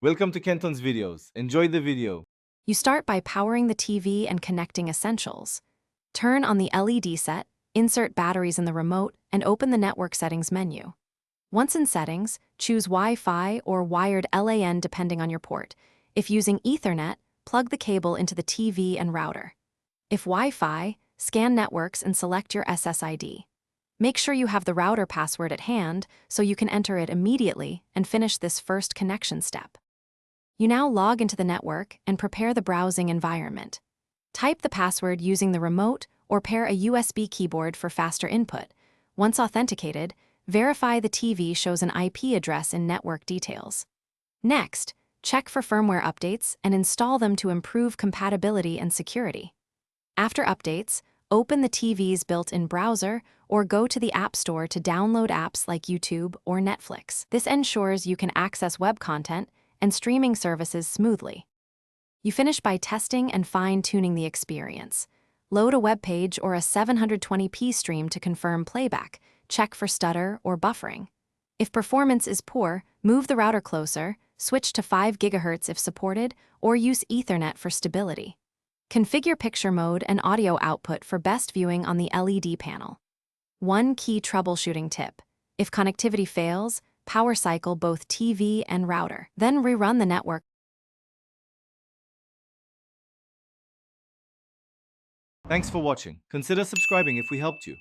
Welcome to Kenton's videos. Enjoy the video. You start by powering the TV and connecting essentials. Turn on the LED set, insert batteries in the remote, and open the network settings menu. Once in settings, choose Wi-Fi or wired LAN depending on your port. If using Ethernet, plug the cable into the TV and router. If Wi-Fi, scan networks and select your SSID. Make sure you have the router password at hand so you can enter it immediately and finish this first connection step. You now log into the network and prepare the browsing environment. Type the password using the remote or pair a USB keyboard for faster input. Once authenticated, verify the TV shows an IP address in network details. Next, check for firmware updates and install them to improve compatibility and security. After updates, open the TV's built-in browser or go to the App Store to download apps like YouTube or Netflix. This ensures you can access web content and streaming services smoothly. You finish by testing and fine-tuning the experience. Load a web page or a 720p stream to confirm playback, check for stutter or buffering. If performance is poor, move the router closer, switch to 5 GHz if supported, or use Ethernet for stability. Configure picture mode and audio output for best viewing on the LED panel. One key troubleshooting tip: if connectivity fails, power cycle both TV and router. Then rerun the network. Thanks for watching. Consider subscribing if we helped you.